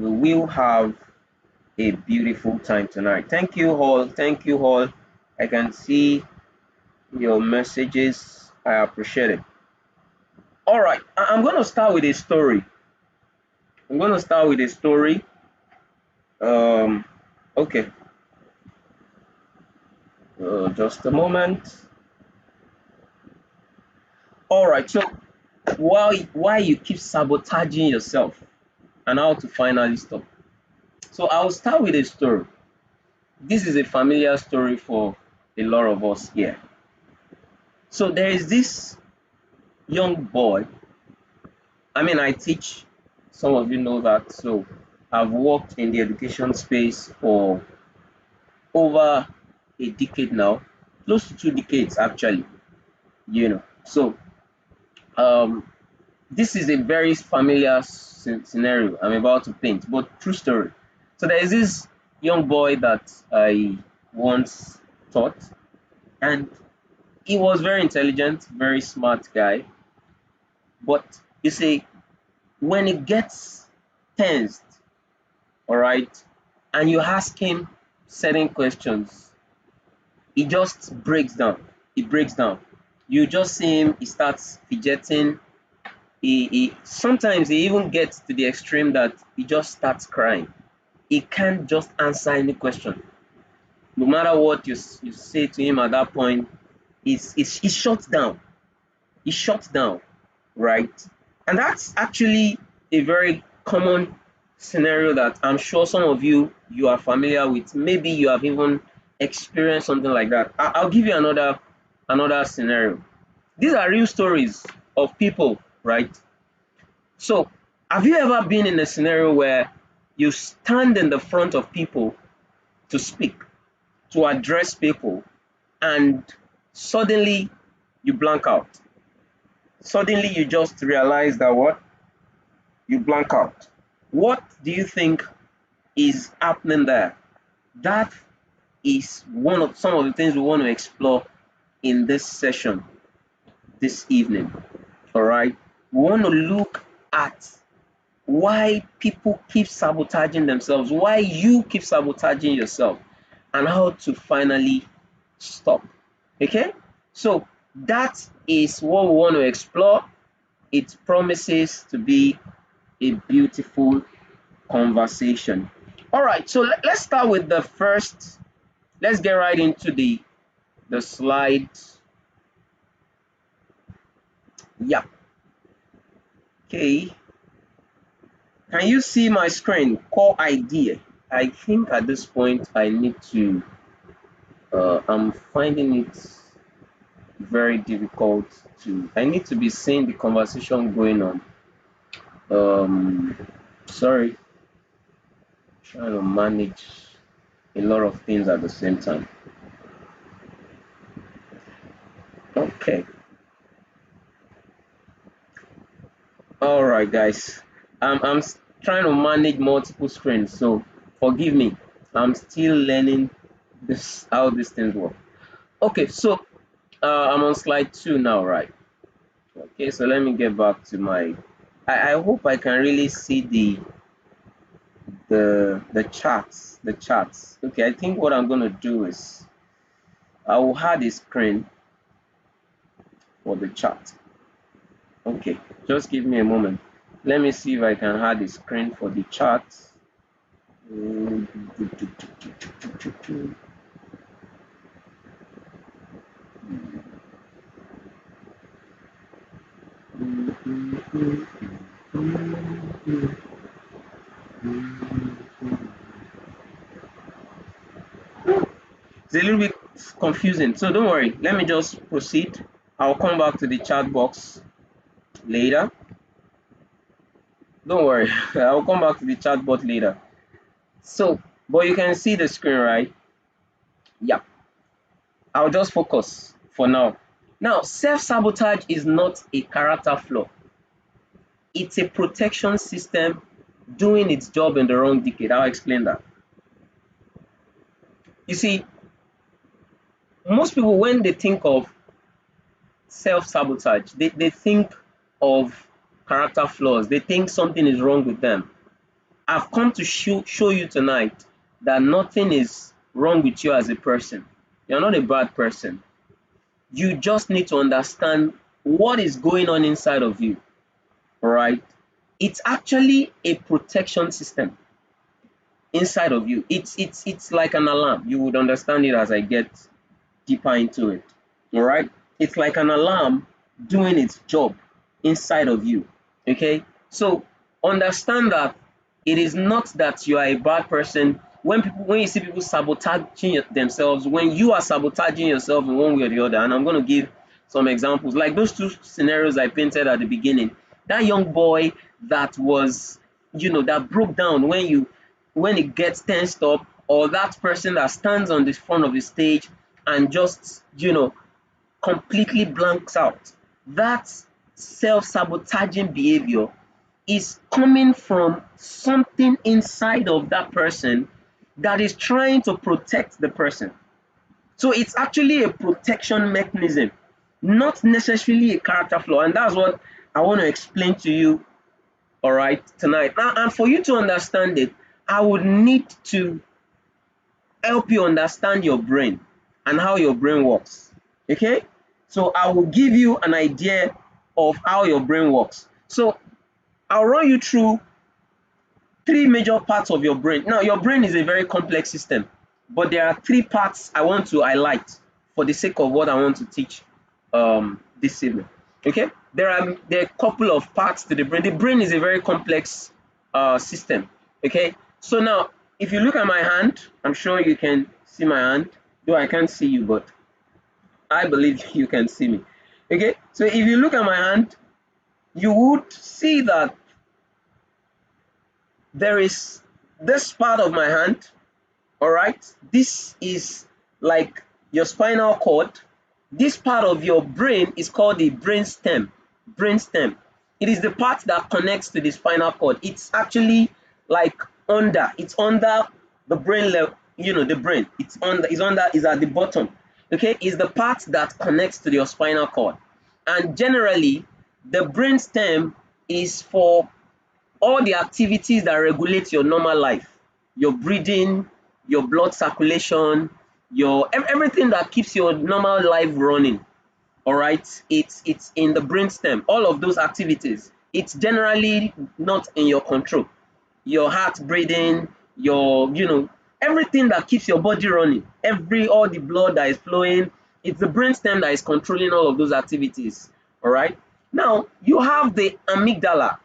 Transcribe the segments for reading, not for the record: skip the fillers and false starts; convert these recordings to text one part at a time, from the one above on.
we will have a beautiful time tonight. Thank you all. Thank you all. I can see your messages. I appreciate it. All right, I'm going to start with a story. I'm going to start with a story. Um, okay, just a moment. All right, so why you keep sabotaging yourself and how to finally stop. So I'll start with a story. This is a familiar story for a lot of us here. So there is this young boy. I mean, I teach, some of you know that. So I've worked in the education space for over a decade now, close to 2 decades actually, So um, this is a very familiar scenario I'm about to paint, but true story. So there is this young boy that I once taught, and he was very intelligent, very smart guy. But you see, when it gets tensed, all right, and you ask him certain questions, he just breaks down. He breaks down. You just see him, he starts fidgeting. He sometimes he even gets to the extreme that he just starts crying. He can't just answer any question. No matter what you say to him at that point, he shuts down. He shuts down, right? And that's actually a very common scenario that I'm sure some of you are familiar with. Maybe you have even experienced something like that. I'll give you another scenario. These are real stories of people, right? So, have you ever been in a scenario where you stand in the front of people to speak, to address people, and suddenly you blank out? Suddenly you just realize that what? You blank out. What do you think is happening there? That is one of some of the things we want to explore in this session this evening. All right. We want to look at why people keep sabotaging themselves, why you keep sabotaging yourself, and how to finally stop. Okay? So that is what we want to explore. It promises to be a beautiful conversation. All right, so let's start with the first. Let's get right into the slides. Yeah. Okay. Can you see my screen? Core idea. I think at this point I need to. I'm finding it very difficult to. I need to be seeing the conversation going on. Sorry, trying to manage a lot of things at the same time. Okay. All right, guys. I'm trying to manage multiple screens, so forgive me. I'm still learning this how these things work. Okay, so I'm on slide 2 now, right? Okay, so let me get back to my. I hope I can really see the charts. The charts. Okay, I think what I'm gonna do is I will add a screen for the chart. Okay, just give me a moment. Let me see if I can add a screen for the chart. It's a little bit confusing, so don't worry. Let me just proceed. I'll come back to the chat box later. Don't worry, I'll come back to the chat bot later. So, but you can see the screen, right? Yeah. I'll just focus for now. Now, self-sabotage is not a character flaw. It's a protection system doing its job in the wrong decade. I'll explain that. You see, most people, when they think of self-sabotage, they think of character flaws. They think something is wrong with them. I've come to show you tonight that nothing is wrong with you as a person. You're not a bad person. You just need to understand what is going on inside of you. All right? It's actually a protection system inside of you. It's like an alarm. You would understand it as I get deeper into it. All right? It's like an alarm doing its job inside of you. Okay? So understand that it is not that you are a bad person. When you see people sabotaging themselves, when you are sabotaging yourself in one way or the other, and I'm going to give some examples, like those two scenarios I painted at the beginning. That young boy that was, that broke down when it gets tensed up, or that person that stands on the front of the stage and just, completely blanks out. That self-sabotaging behavior is coming from something inside of that person that is trying to protect the person. So it's actually a protection mechanism, not necessarily a character flaw. And that's what I want to explain to you, all right, tonight. Now, and for you to understand it, I would need to help you understand your brain and how your brain works. Okay? So I will give you an idea of how your brain works. So I'll run you through 3 major parts of your brain. Now, your brain is a very complex system, but there are 3 parts I want to highlight for the sake of what I want to teach this evening. Okay? There are a couple of parts to the brain. The brain is a very complex system. Okay? So now, if you look at my hand, I'm sure you can see my hand, though I can't see you, but I believe you can see me. Okay? So if you look at my hand, you would see that there is this part of my hand, all right? This is like your spinal cord. This part of your brain is called the brain stem. It is the part that connects to the spinal cord. It's actually like it's under the brain level, the brain. It's at the bottom. Okay, it's the part that connects to your spinal cord. And generally, the brain stem is for all the activities that regulate your normal life, your breathing, your blood circulation, everything that keeps your normal life running. All right, it's in the brainstem. All of those activities, it's generally not in your control. Your heart breathing, everything that keeps your body running, all the blood that is flowing, it's the brainstem that is controlling all of those activities. All right. Now you have the amygdala.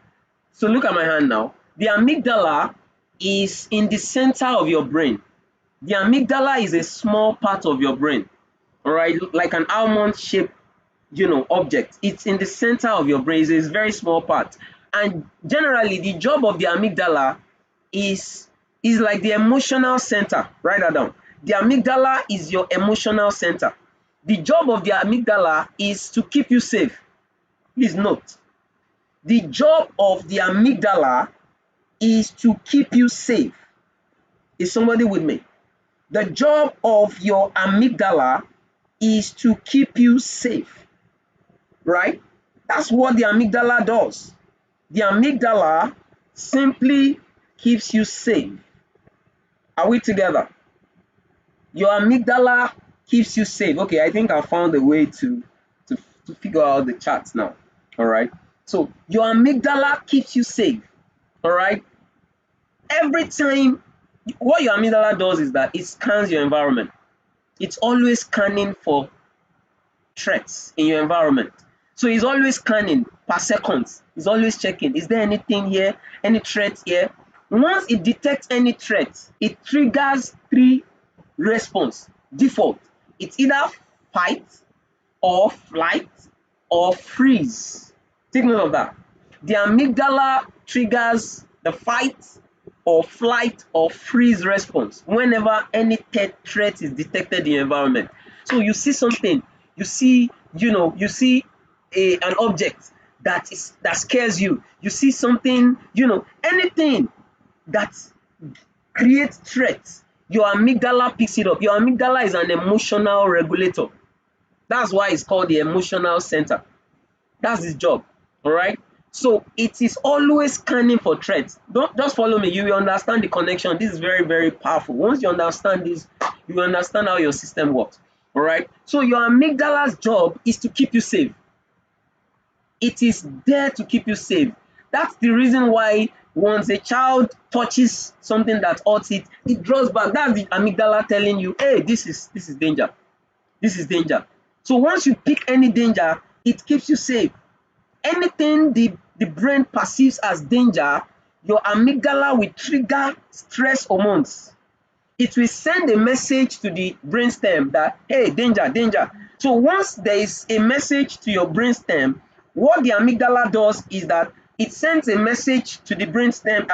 So look at my hand now. The amygdala is in the center of your brain. The amygdala is a small part of your brain. All right, like an almond-shaped, object. It's in the center of your brain. It's a very small part. And generally, the job of the amygdala is like the emotional center. Write that down. The amygdala is your emotional center. The job of the amygdala is to keep you safe. Please note. The job of the amygdala is to keep you safe. Is somebody with me? The job of your amygdala is to keep you safe, right? That's what the amygdala does. The amygdala simply keeps you safe. Are we together? Your amygdala keeps you safe. Okay, I think I found a way to figure out the charts now. All right. So your amygdala keeps you safe. All right. Every time, what your amygdala does is that it scans your environment. It's always scanning for threats in your environment. So it's always scanning per second. It's always checking. Is there anything here? Any threat here? Once it detects any threat, it triggers 3 response default. It's either fight or flight or freeze. Take note of that. The amygdala triggers the fight or flight or freeze response whenever any threat is detected in your environment. So you see something, you see an object that scares you. You see something, anything that creates threats, your amygdala picks it up. Your amygdala is an emotional regulator. That's why it's called the emotional center. That's its job. All right. So it is always scanning for threats. Don't just follow me. You will understand the connection. This is very, very powerful. Once you understand this, you will understand how your system works. All right. So your amygdala's job is to keep you safe. It is there to keep you safe. That's the reason why once a child touches something that hurts it, it draws back. That's the amygdala telling you, hey, this is danger. This is danger. So once you pick any danger, it keeps you safe. Anything the brain perceives as danger, your amygdala will trigger stress hormones. It will send a message to the brainstem that, hey, danger, danger. So once there is a message to your brainstem, what the amygdala does is that it sends a message to the brainstem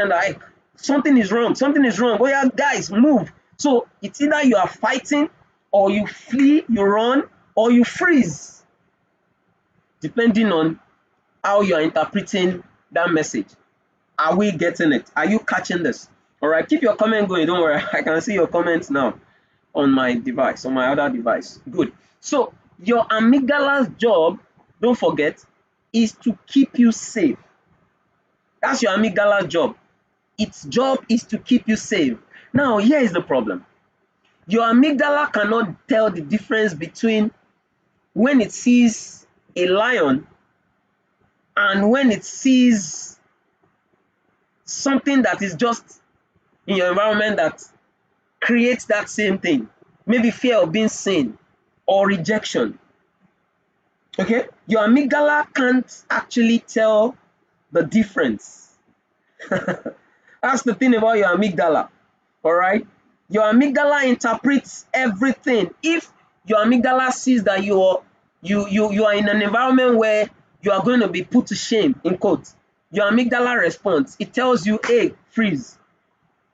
that, hey, something is wrong, something is wrong. Oh yeah, guys, move. So it's either you are fighting, or you flee, you run, or you freeze, depending on how you are interpreting that message. Are we getting it? Are you catching this? All right, keep your comment going. Don't worry, I can see your comments now on my device, on my other device. Good. So your amygdala's job, don't forget, is to keep you safe. That's your amygdala's job. Its job is to keep you safe. Now, here is the problem. Your amygdala cannot tell the difference between when it sees a lion and when it sees something that is just in your environment that creates that same thing. Maybe fear of being seen or rejection. Okay? Your amygdala can't actually tell the difference. That's the thing about your amygdala. All right? Your amygdala interprets everything. If your amygdala sees that you are in an environment where you are going to be put to shame, in quotes, your amygdala responds. It tells you, hey, freeze.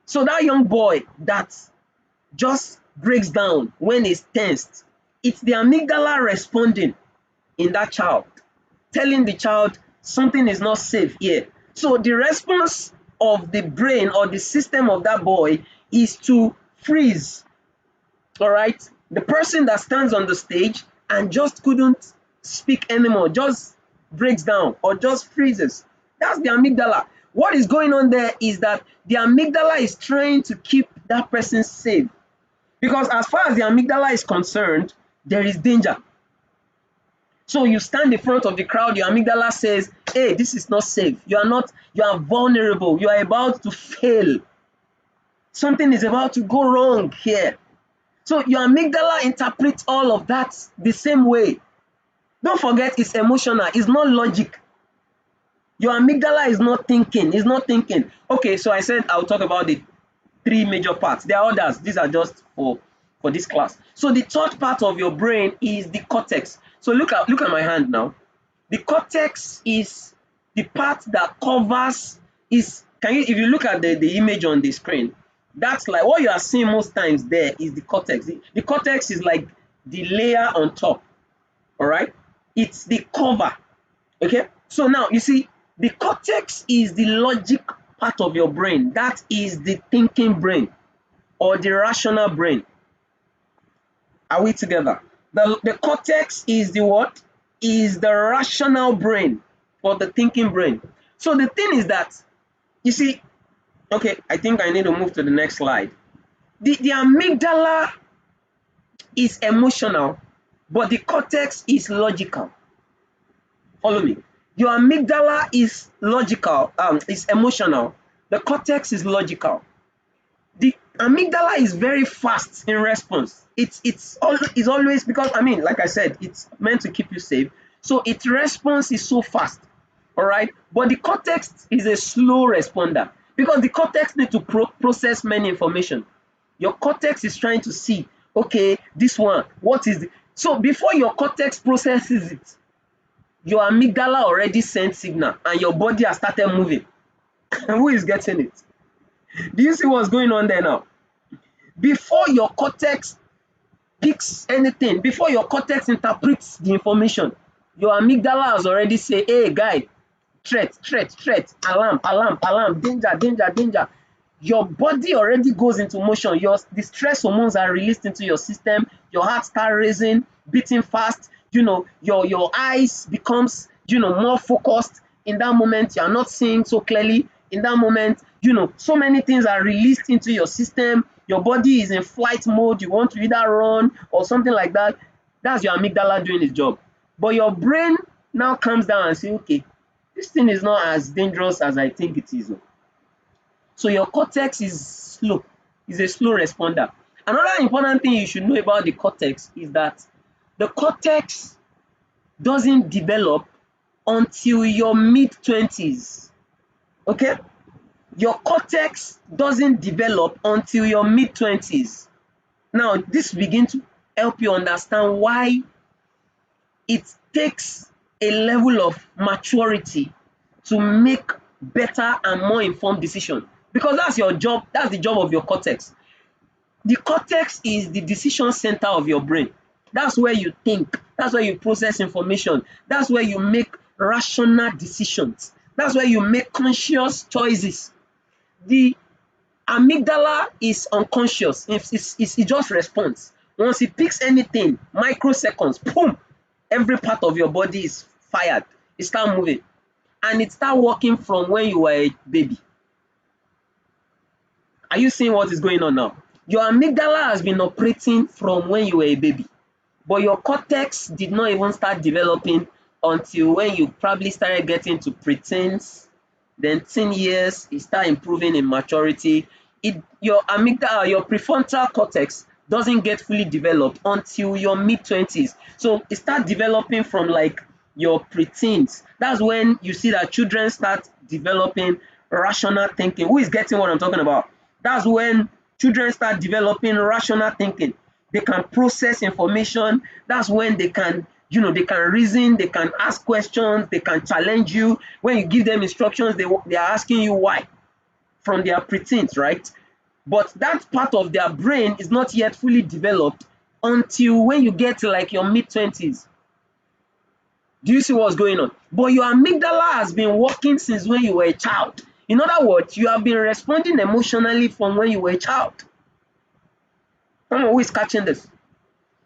So that young boy that just breaks down when he's tensed, it's the amygdala responding in that child, telling the child something is not safe here. So the response of the brain or the system of that boy is to freeze. All right? The person that stands on the stage and just couldn't speak anymore, just breaks down or just freezes. That's the amygdala. What is going on there is that the amygdala is trying to keep that person safe. Because as far as the amygdala is concerned, there is danger. So you stand in front of the crowd, your amygdala says, hey, this is not safe. You are vulnerable. You are about to fail. Something is about to go wrong here. So your amygdala interprets all of that the same way. Don't forget, it's emotional. It's not logic. Your amygdala is not thinking. It's not thinking. Okay, so I said I'll talk about the three major parts. There are others. These are just for this class. So the third part of your brain is the cortex. So look at my hand now. The cortex is the part that covers if you look at the image on the screen, that's like what you are seeing most times there is the cortex. The cortex is like the layer on top. All right? It's the cover. Okay? So now you see, the cortex is the logic part of your brain. That is the thinking brain or the rational brain. Are we together? The cortex is the what? Is the rational brain or the thinking brain. So the thing is that, you see, okay, I think I need to move to the next slide. The amygdala is emotional, but the cortex is logical. Follow me. Your amygdala is logical, is emotional. The cortex is logical. The amygdala is very fast in response. It's always, because like I said, it's meant to keep you safe. So its response is so fast. All right, but the cortex is a slow responder because the cortex needs to process many information. Your cortex is trying to see, okay, this one, what is the, so before your cortex processes it, your amygdala already sent signal and your body has started moving. Who is getting it? Do you see what's going on there now? Before your cortex picks anything, before your cortex interprets the information, your amygdala has already said, hey guy, threat, alarm, danger. Your body already goes into motion. The stress hormones are released into your system. Your heart starts racing, beating fast. Your eyes becomes more focused. In that moment, you are not seeing so clearly. In that moment, so many things are released into your system. Your body is in flight mode. You want to either run or something like that. That's your amygdala doing its job. But your brain now comes down and say, okay, this thing is not as dangerous as I think it is. So your cortex is slow, is a slow responder. Another important thing you should know about the cortex is that the cortex doesn't develop until your mid-20s. Okay? Your cortex doesn't develop until your mid-20s. Now, this begins to help you understand why it takes a level of maturity to make better and more informed decisions. Because that's your job, that's the job of your cortex. The cortex is the decision center of your brain. That's where you think, that's where you process information, that's where you make rational decisions, that's where you make conscious choices. The amygdala is unconscious, it just responds. Once it picks anything, microseconds, boom, every part of your body is fired, it starts moving, and it starts working from when you were a baby. Are you seeing what is going on now? Your amygdala has been operating from when you were a baby, but your cortex did not even start developing until when you probably started getting to preteens, then teen years, it started improving in maturity. Your amygdala, your prefrontal cortex doesn't get fully developed until your mid-20s. So it starts developing from like your preteens. That's when you see that children start developing rational thinking. Who is getting what I'm talking about? That's when children start developing rational thinking. They can process information. That's when they can, they can reason, they can ask questions, they can challenge you. When you give them instructions, they are asking you why from their preteens, right? But that part of their brain is not yet fully developed until when you get to like your mid-20s. Do you see what's going on? But your amygdala has been working since when you were a child. In other words, you have been responding emotionally from when you were a child. Someone who is catching this.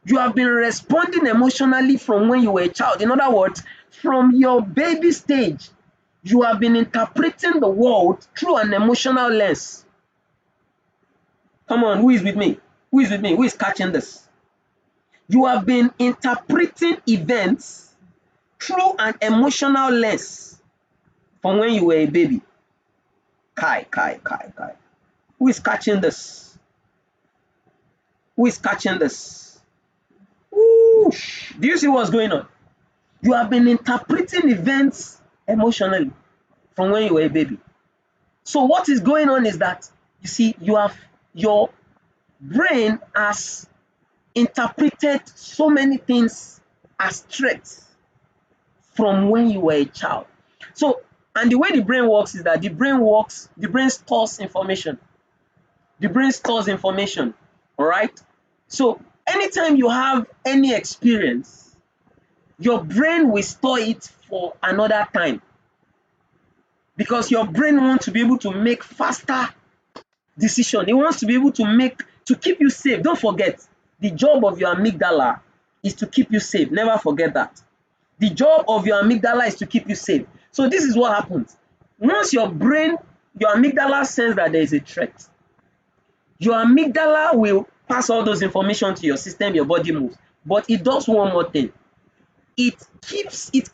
You have been responding emotionally from when you were a child. In other words, from your baby stage, you have been interpreting the world through an emotional lens. Come on, who is with me? Who is with me? Who is catching this? You have been interpreting events through an emotional lens from when you were a baby. Kai. Who is catching this? Who is catching this? Ooh. Do you see what's going on? You have been interpreting events emotionally from when you were a baby. So what is going on is that, you see, your brain has interpreted so many things as threats from when you were a child. So, and the way the brain works is that the brain stores information. The brain stores information, all right? So, anytime you have any experience, your brain will store it for another time. Because your brain wants to be able to make faster decisions. It wants to be able to keep you safe. Don't forget, the job of your amygdala is to keep you safe. Never forget that. The job of your amygdala is to keep you safe. So this is what happens. Once your amygdala senses that there is a threat, your amygdala will pass all those information to your system, your body moves. But it does one more thing. It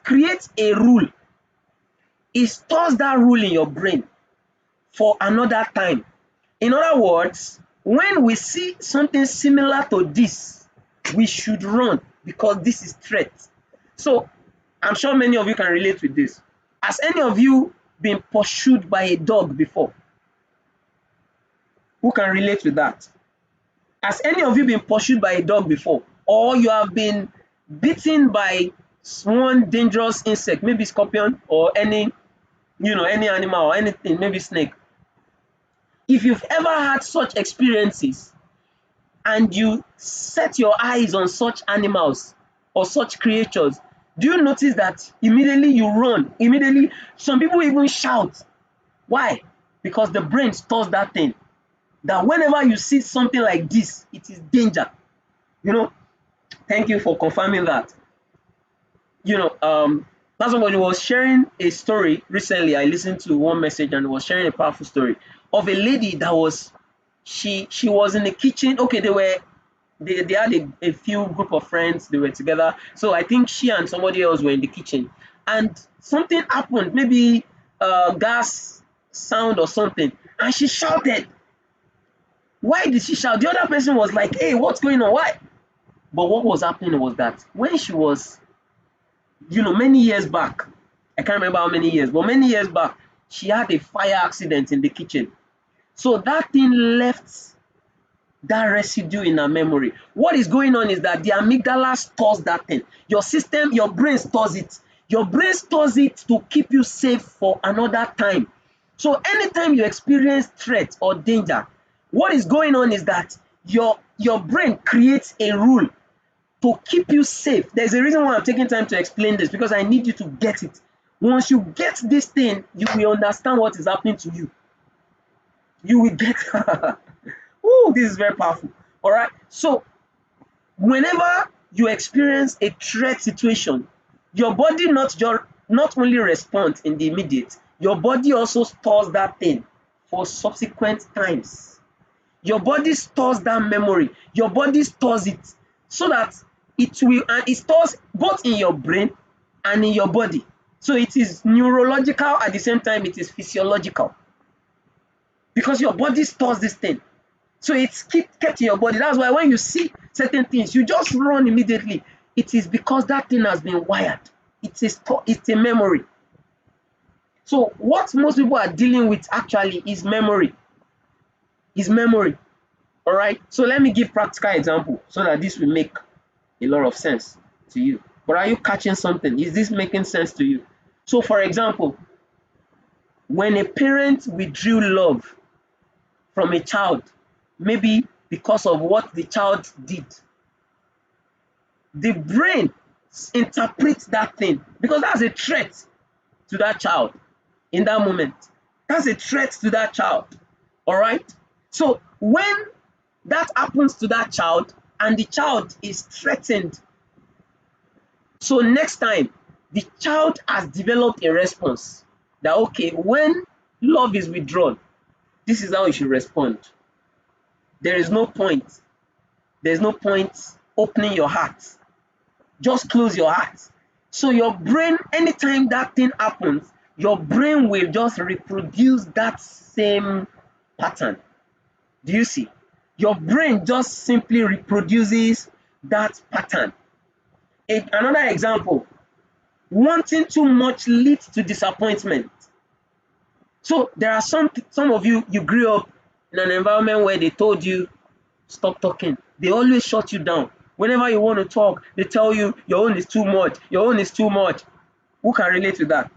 creates a rule. It stores that rule in your brain for another time. In other words, when we see something similar to this, we should run because this is threat. So I'm sure many of you can relate with this. Has any of you been pursued by a dog before? Who can relate with that? Has any of you been pursued by a dog before? Or you have been bitten by one dangerous insect, maybe scorpion or any animal or anything, maybe snake. If you've ever had such experiences and you set your eyes on such animals or such creatures, do you notice that immediately you run? Immediately, some people even shout. Why? Because the brain stores that thing. That whenever you see something like this, it is danger. Thank you for confirming that. That somebody was sharing a story recently. I listened to one message and was sharing a powerful story of a lady that was she was in the kitchen. Okay, they had a few group of friends, they were together. So I think she and somebody else were in the kitchen and something happened, maybe gas sound or something, and she shouted. Why did she shout? The other person was like, hey, what's going on? Why? But what was happening was that when she was, many years back, I can't remember how many years, but many years back, she had a fire accident in the kitchen. So that thing left that residue in her memory. What is going on is that the amygdala stores that thing. Your system, your brain stores it. Your brain stores it to keep you safe for another time. So anytime you experience threat or danger, what is going on is that your brain creates a rule to keep you safe. There's a reason why I'm taking time to explain this, because I need you to get it. Once you get this thing, you will understand what is happening to you. You will get Ooh, this is very powerful. All right. So whenever you experience a threat situation, your body not only responds in the immediate, your body also stores that thing for subsequent times. Your body stores that memory. Your body stores it so that it stores both in your brain and in your body. So it is neurological, at the same time it is physiological, because your body stores this thing. So it's kept in your body. That's why when you see certain things, you just run immediately. It is because that thing has been wired. It's a memory. So what most people are dealing with actually is memory. All right. So let me give practical example so that this will make a lot of sense to you. But are you catching something? Is this making sense to you? So for example, when a parent withdrew love from a child, maybe because of what the child did, the brain interprets that thing because that's a threat to that child in that moment. That's a threat to that child. All right. So when that happens to that child and the child is threatened, so next time the child has developed a response that, okay, when love is withdrawn, this is how you should respond. There is no point. There's no point opening your heart. Just close your heart. So your brain, anytime that thing happens, your brain will just reproduce that same pattern. Do you see? Your brain just simply reproduces that pattern. Another example, wanting too much leads to disappointment. So there are some of you grew up in an environment where they told you, stop talking. They always shut you down. Whenever you want to talk, they tell you your own is too much. Your own is too much. Who can relate to that?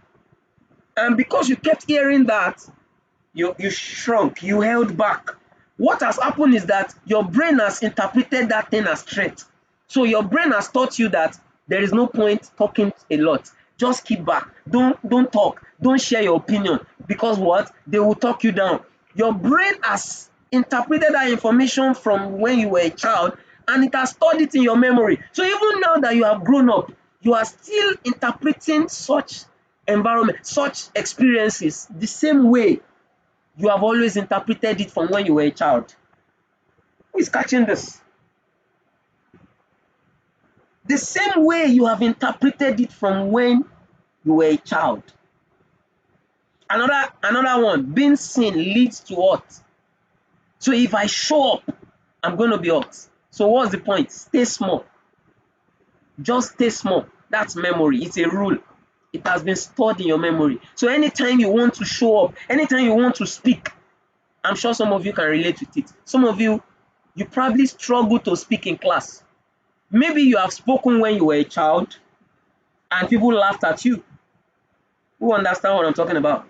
And because you kept hearing that, you shrunk, you held back. What has happened is that your brain has interpreted that thing as threat. So your brain has taught you that there is no point talking a lot. Just keep back. Don't talk. Don't share your opinion, because what? They will talk you down. Your brain has interpreted that information from when you were a child, and it has stored it in your memory. So even now that you have grown up, you are still interpreting such environment, such experiences the same way you have always interpreted it from when you were a child. Who is catching this? The same way you have interpreted it from when you were a child. Another one, being seen leads to hurt. So if I show up, I'm going to be hurt. So what's the point? Stay small. Just stay small. That's memory. It's a rule. It has been stored in your memory. So anytime you want to show up, anytime you want to speak, I'm sure some of you can relate with it. Some of you probably struggle to speak in class. Maybe you have spoken when you were a child and people laughed at you. Who understand what I'm talking about?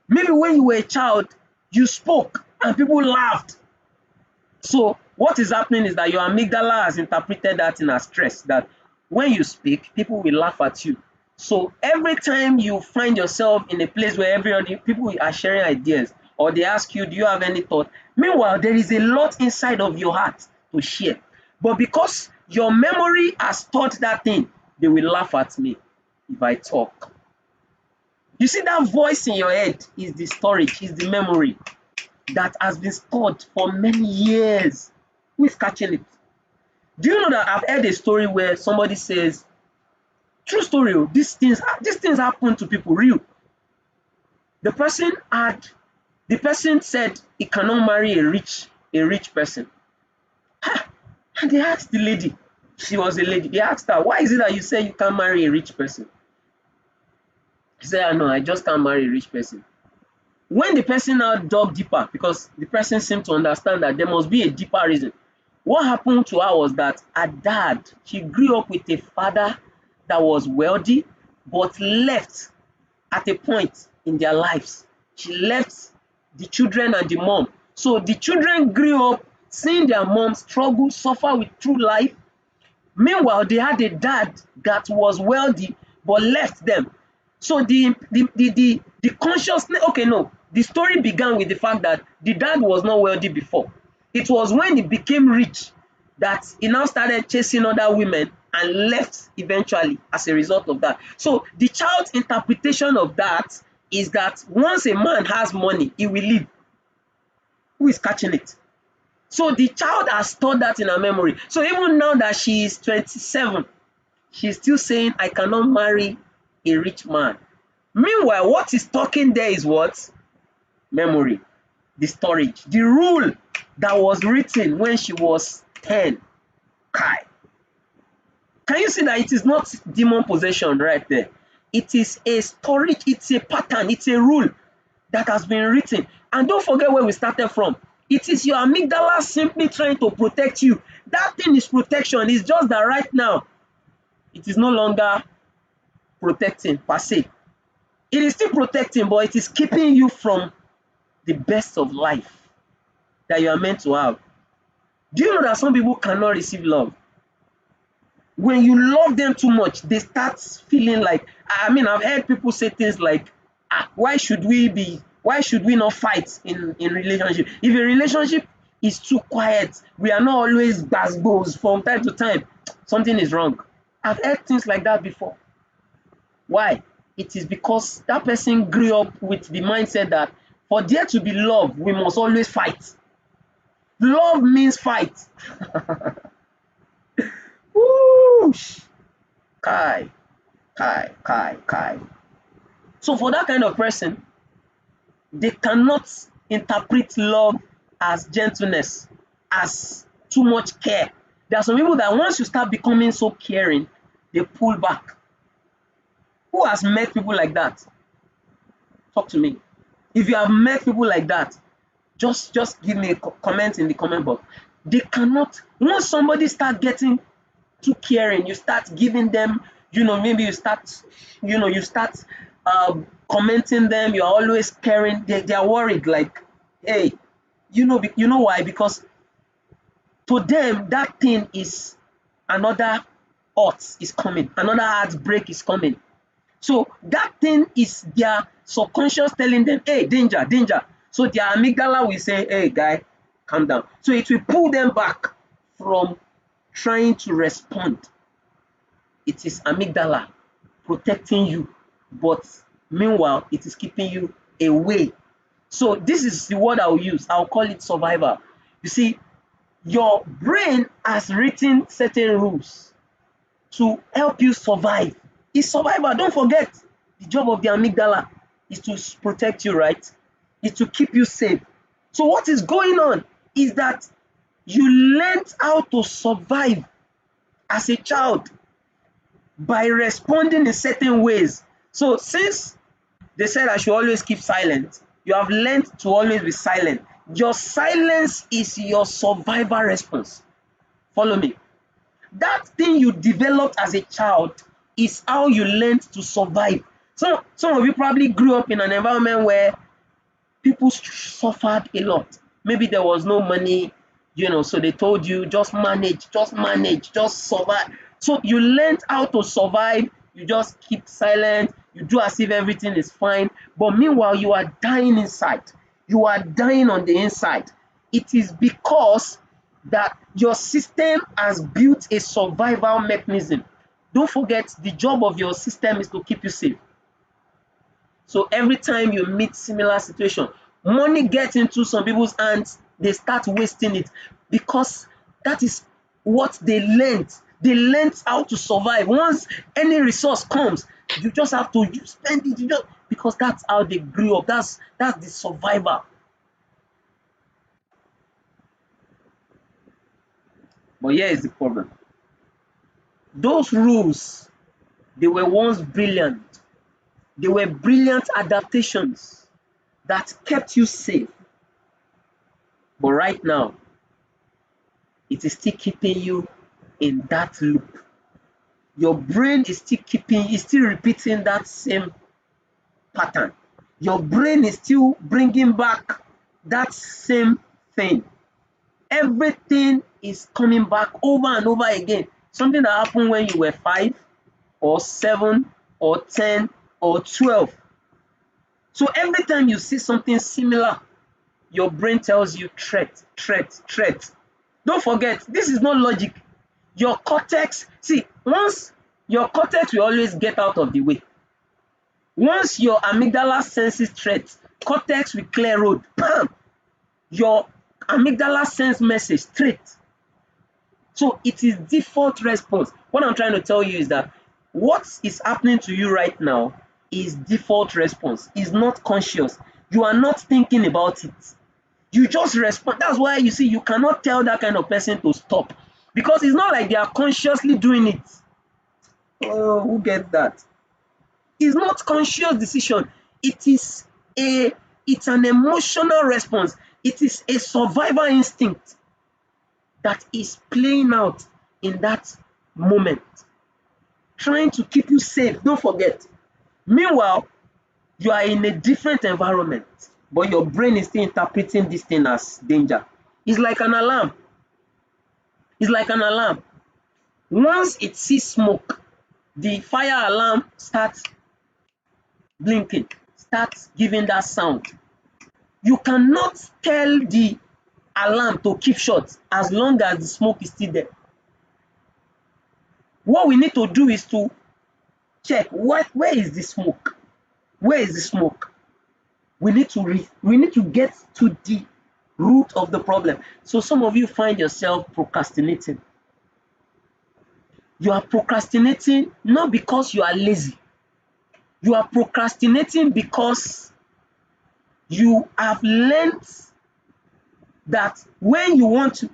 Maybe when you were a child, you spoke and people laughed. So what is happening is that your amygdala has interpreted that in as stress, that when you speak, people will laugh at you. So every time you find yourself in a place where people are sharing ideas, or they ask you, do you have any thought? Meanwhile, there is a lot inside of your heart to share. But because your memory has taught that thing, they will laugh at me. if I talk. You see, that voice in your head is the storage, is the memory that has been stored for many years. Who is catching it? Do you know that I've heard a story where somebody says, true story, oh, these things happen to people, real. The person said he cannot marry a rich person. And they asked the lady, she was a lady, they asked her, why is it that you say you can't marry a rich person? She said, no, I just can't marry a rich person. When the person now dug deeper, because the person seemed to understand that there must be a deeper reason, what happened to her was that her dad, she grew up with a father that was wealthy, but left at a point in their lives. She left the children and the mom. So the children grew up seeing their mom struggle, suffer with true life. Meanwhile, they had a dad that was wealthy but left them. So the consciousness, okay, no, the story began with the fact that the dad was not wealthy before. It was when he became rich that he now started chasing other women and left eventually as a result of that. So the child's interpretation of that is that once a man has money, he will leave. Who is catching it? So the child has stored that in her memory. So even now that she is 27, she's still saying, I cannot marry a rich man. Meanwhile, what is talking there is what? Memory, the storage, the rule that was written when she was 10. Kai. Can you see that it is not demon possession right there? It is a storage, it's a pattern, it's a rule that has been written. And don't forget where we started from. It is your amygdala simply trying to protect you. That thing is protection. It's just that right now, it is no longer protecting per se. It is still protecting, but it is keeping you from the best of life that you are meant to have. Do you know that some people cannot receive love? When you love them too much, they start feeling like, I mean, I've heard people say things like, why should we not fight in relationship? If a relationship is too quiet, we are not always gbas from time to time, something is wrong. I've heard things like that before. Why? It is because that person grew up with the mindset that for there to be love, we must always fight. Love means fight. Whoosh. Kai. So for that kind of person, they cannot interpret love as gentleness, as too much care. There are some people that once you start becoming so caring, they pull back. Who has met people like that? Talk to me. If you have met people like that, just give me a comment in the comment box. They cannot, once somebody start getting too caring, you start giving them, maybe you start commenting them, you're always caring, they are worried like, hey, you know why? Because to them, that thing is another hurt is coming, another heartbreak is coming. So that thing is their subconscious telling them, hey, danger. So their amygdala will say, hey, guy, calm down. So it will pull them back from trying to respond. It is amygdala protecting you, but meanwhile, it is keeping you away. So this is the word I'll use. I'll call it survival. You see, your brain has written certain rules to help you survive. It's survival. Don't forget, the job of the amygdala is to protect you, right? It's to keep you safe. So what is going on is that you learned how to survive as a child by responding in certain ways. So since they said I should always keep silent, you have learned to always be silent. Your silence is your survival response. Follow me. That thing you developed as a child is how you learned to survive. So some of you probably grew up in an environment where people suffered a lot. Maybe there was no money, so they told you just manage, just survive. So you learned how to survive, you just keep silent, you do as if everything is fine, but meanwhile you are dying inside. You are dying on the inside. It is because that your system has built a survival mechanism Don't forget, the job of your system is to keep you safe. So every time you meet similar situation, money gets into some people's hands, they start wasting it because that is what they learned. They learned how to survive. Once any resource comes, you just have to spend it. Because that's how they grew up. That's the survival. But here is the problem. Those rules, they were once brilliant. They were brilliant adaptations that kept you safe. But right now, it is still keeping you in that loop. Your brain is still repeating that same pattern. Your brain is still bringing back that same thing. Everything is coming back over and over again. Something that happened when you were 5 or 7 or 10 or 12. So every time you see something similar, your brain tells you threat, threat, threat. Don't forget, this is not logic. Your cortex, once your cortex will always get out of the way. Once your amygdala senses threat, cortex will clear road. Bam! Your amygdala sends message straight. So it is default response. What I'm trying to tell you is that what is happening to you right now is default response. It's not conscious. You are not thinking about it. You just respond. That's why you see you cannot tell that kind of person to stop, because it's not like they are consciously doing it. Oh, who gets that? It's not conscious decision. It's an emotional response. It is a survival instinct that is playing out in that moment, trying to keep you safe. Don't forget. Meanwhile, you are in a different environment, but your brain is still interpreting this thing as danger. It's like an alarm. It's like an alarm. Once it sees smoke, the fire alarm starts blinking, starts giving that sound. You cannot tell the alarm to keep short as long as the smoke is still there. What we need to do is to check where is the smoke? Where is the smoke? We need to get to the root of the problem. So some of you find yourself procrastinating. You are procrastinating not because you are lazy. You are procrastinating because you have learned that when you want to,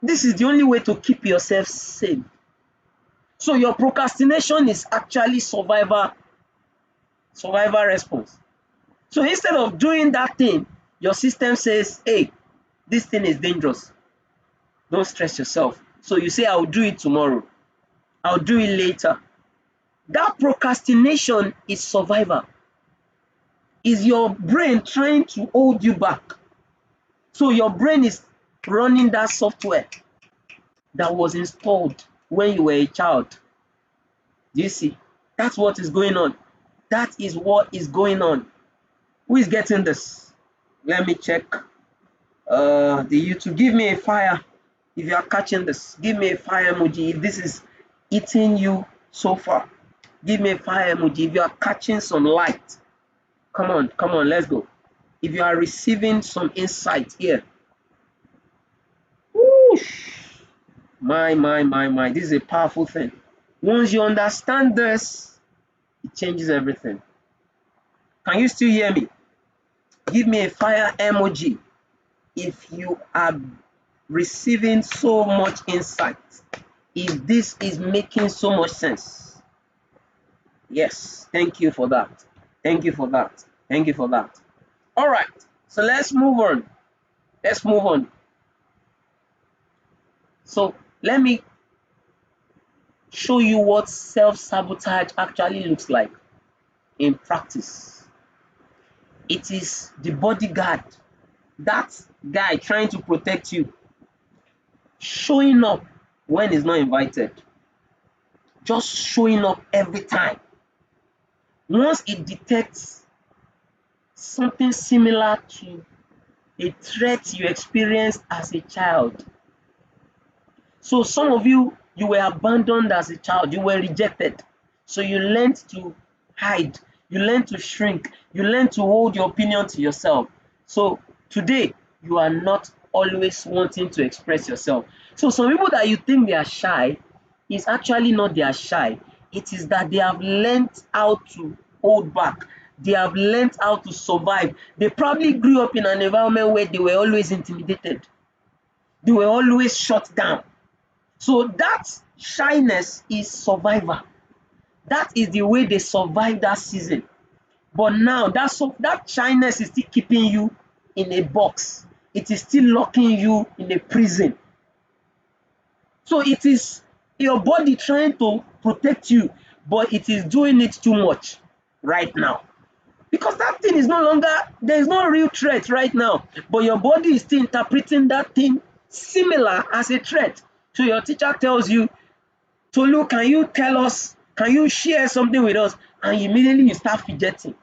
this is the only way to keep yourself safe. So your procrastination is actually survival response. So instead of doing that thing, your system says, hey, this thing is dangerous. Don't stress yourself. So you say, I'll do it tomorrow. I'll do it later. That procrastination is survival. Is your brain trying to hold you back? So your brain is running that software that was installed when you were a child. Do you see? That's what is going on. That is what is going on. Who is getting this? Let me check. The YouTube. Give me a fire if you are catching this. Give me a fire emoji if this is eating you so far. Give me a fire emoji if you are catching some light. Come on, let's go. If you are receiving some insight here. Whoosh. My. This is a powerful thing. Once you understand this, it changes everything. Can you still hear me? Give me a fire emoji if you are receiving so much insight. If this is making so much sense. Yes, thank you for that. Thank you for that. Thank you for that. All right, so let's move on. Let's move on. So let me show you what self-sabotage actually looks like in practice. It is the bodyguard, that guy trying to protect you, showing up when he's not invited, just showing up every time. Once it detects something similar to a threat you experienced as a child. So some of you You were abandoned as a child. You were rejected. So you learned to hide. You learned to shrink. You learned to hold your opinion to yourself. So today, you are not always wanting to express yourself. So some people that you think they are shy, is actually not they are shy. It is that they have learned how to hold back. They have learned how to survive. They probably grew up in an environment where they were always intimidated. They were always shut down. So that shyness is survival. That is the way they survived that season. But now that shyness is still keeping you in a box. It is still locking you in a prison. So it is your body trying to protect you, but it is doing it too much right now. Because that thing is no longer, there is no real threat right now, but your body is still interpreting that thing similar as a threat. So your teacher tells you, Tolu, can you tell us, can you share something with us? And immediately you start fidgeting.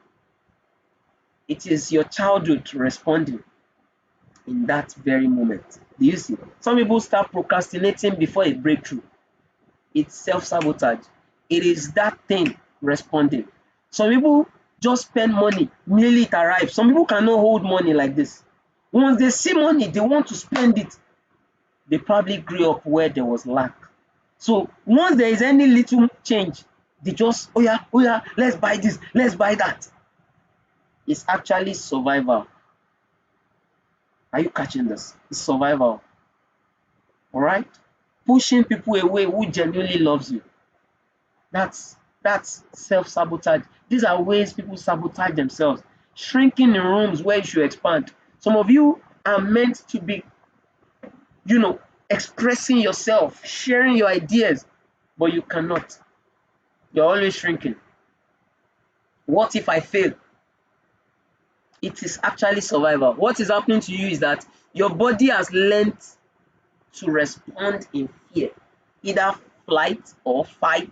It is your childhood responding in that very moment. Do you see? Some people start procrastinating before a breakthrough. It's self-sabotage. It is that thing responding. Some people just spend money, immediately it arrives. Some people cannot hold money like this. Once they see money, they want to spend it. They probably grew up where there was lack. So once there is any little change, they just, oh yeah, let's buy this, let's buy that. It's actually survival. Are you catching this? It's survival. All right? Pushing people away who genuinely loves you. That's self-sabotage. These are ways people sabotage themselves. Shrinking in rooms where you should expand. Some of you are meant to be, expressing yourself, sharing your ideas, but you cannot. You're always shrinking. What if I fail? It is actually survival. What is happening to you is that your body has learned to respond in fear, either flight or fight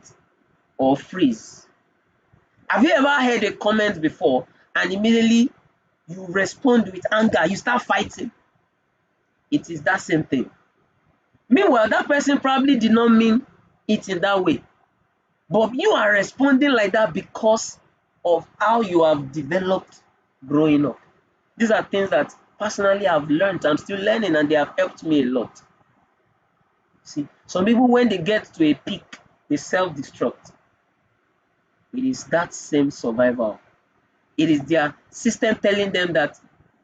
or freeze. Have you ever heard a comment before and immediately you respond with anger, you start fighting? It is that same thing. Meanwhile, that person probably did not mean it in that way, but you are responding like that because of how you have developed growing up. These are things that personally I've learned, I'm still learning, and they have helped me a lot. See, some people, when they get to a peak, they self-destruct. It is that same survival. It is their system telling them that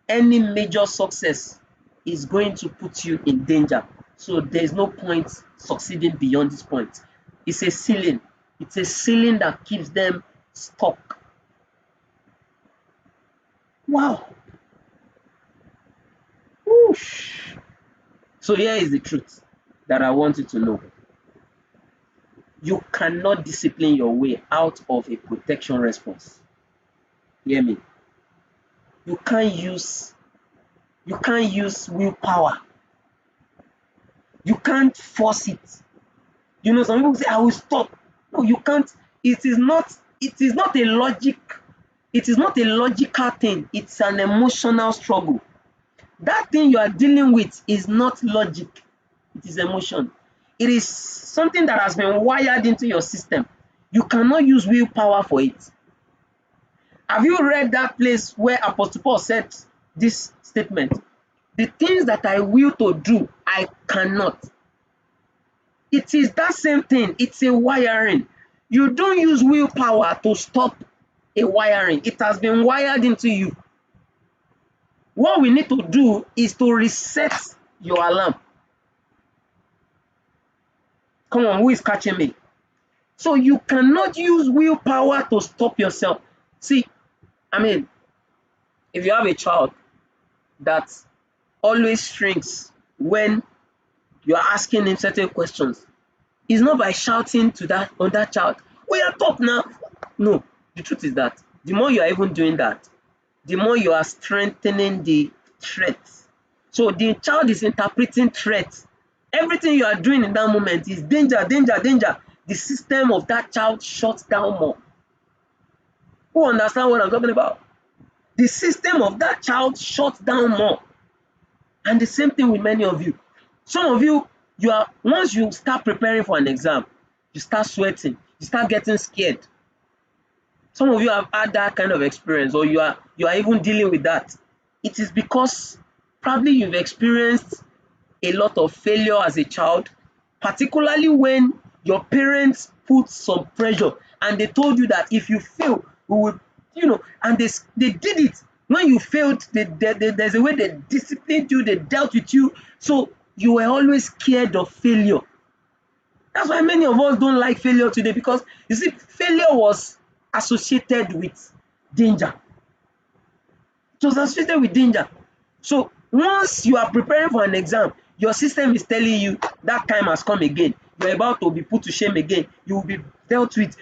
any major success is going to put you in danger. So there is no point succeeding beyond this point. It's a ceiling. It's a ceiling that keeps them stuck. Wow. Whoosh. So here is the truth that I want you to know. You cannot discipline your way out of a protection response. Hear me. You can't use willpower. You can't force it. Some people say, I will stop. No, you can't. It is not a logical thing. It's an emotional struggle. That thing you are dealing with is not logic. It is emotion. It is something that has been wired into your system. You cannot use willpower for it. Have you read that place where Apostle Paul said this statement? The things that I will to do, I cannot. It is that same thing. It's a wiring. You don't use willpower to stop a wiring. It has been wired into you. What we need to do is to reset your alarm. Come on, who is catching me? So you cannot use willpower to stop yourself. See, if you have a child that always shrinks when you are asking him certain questions, it's not by shouting on that child, we are top now. No, the truth is that the more you are even doing that, the more you are strengthening the threat. So the child is interpreting threat. Everything you are doing in that moment is danger, danger, danger. The system of that child shuts down more. Who understand what I'm talking about? The system of that child shuts down more. And the same thing with many of you. Some of you, You are once you start preparing for an exam, you start sweating, you start getting scared. Some of you have had that kind of experience, or you are even dealing with that. It is because probably you've experienced a lot of failure as a child, particularly when your parents put some pressure and they told you that if you fail, we will, and they did it. When you failed, there's a way they disciplined you, they dealt with you. So you were always scared of failure. That's why many of us don't like failure today, because you see, failure was associated with danger. It was associated with danger. So once you are preparing for an exam, your system is telling you that time has come again. You're about to be put to shame again. You will be dealt with.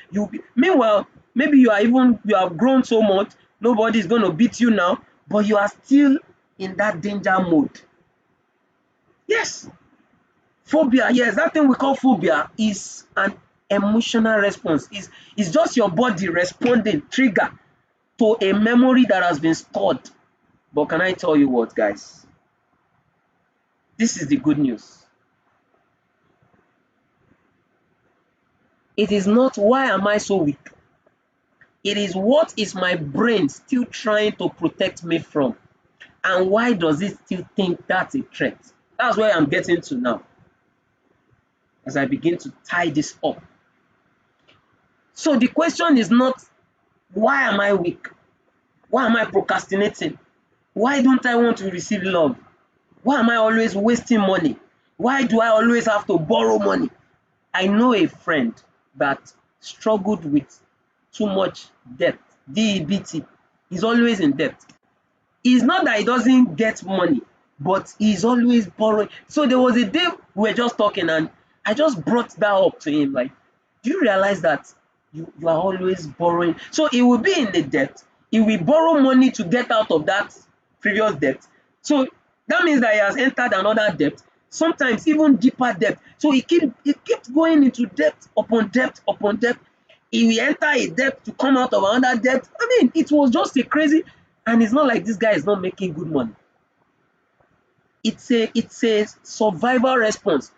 Meanwhile, maybe you have grown so much, nobody is going to beat you now, but you are still in that danger mode. Yes. Phobia, yes, that thing we call phobia is an emotional response. It's just your body responding, trigger to a memory that has been stored. But can I tell you what, guys? This is the good news. It is not why am I so weak. It is what is my brain still trying to protect me from? And why does it still think that's a threat? That's where I'm getting to now, as I begin to tie this up. So the question is not, why am I weak? Why am I procrastinating? Why don't I want to receive love? Why am I always wasting money? Why do I always have to borrow money? I know a friend that struggled with too much debt, DEBT. He's always in debt. It's not that he doesn't get money, but he's always borrowing. So there was a day we were just talking, and I just brought that up to him. Like, do you realize that you are always borrowing? So he will be in the debt. He will borrow money to get out of that previous debt. So that means that he has entered another debt, sometimes even deeper debt. So he keeps going into debt upon debt upon debt. He will enter a debt to come out of another debt. I mean, it was just a crazy, and it's not like this guy is not making good money. It's a survival response.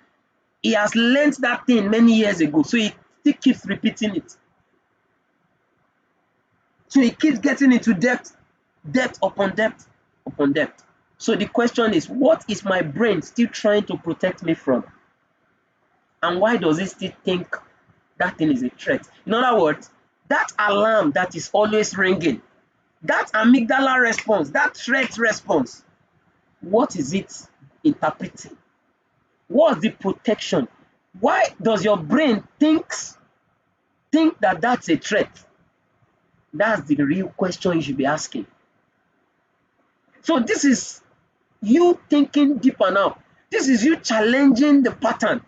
He has learned that thing many years ago, so he still keeps repeating it. So he keeps getting into debt, debt upon debt upon debt. So the question is, what is my brain still trying to protect me from? And why does it still think that thing is a threat? In other words, that alarm that is always ringing, that amygdala response, that threat response, what is it interpreting? What's the protection? Why does your brain think that that's a threat? That's the real question you should be asking. So this is you thinking deeper now. This is you challenging the pattern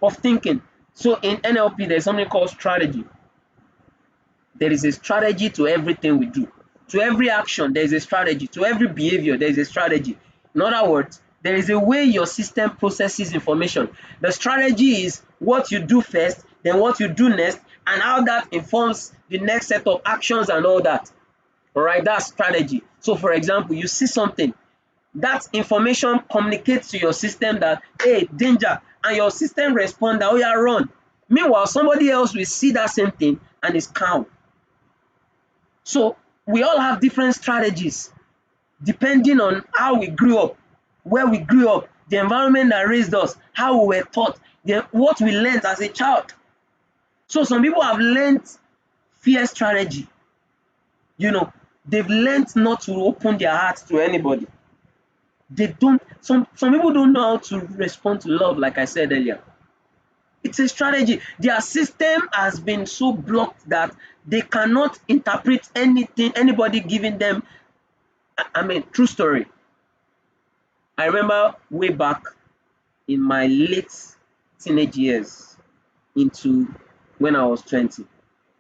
of thinking. So in NLP, there's something called strategy. There is a strategy to everything we do. To every action, there is a strategy. To every behavior, there is a strategy. In other words, there is a way your system processes information. The strategy is what you do first, then what you do next, and how that informs the next set of actions and all that. All right, that's strategy. So for example, you see something, that information communicates to your system that, hey, danger, and your system responds that, oh yeah, run. Meanwhile, somebody else will see that same thing and is calm. So we all have different strategies depending on how we grew up, where we grew up, the environment that raised us, how we were taught, what we learned as a child. So some people have learned fear strategy. They've learned not to open their hearts to anybody. Some people don't know how to respond to love, like I said earlier. It's a strategy. Their system has been so blocked that they cannot interpret anything, anybody giving them. I mean, true story. I remember way back in my late teenage years, into when I was 20.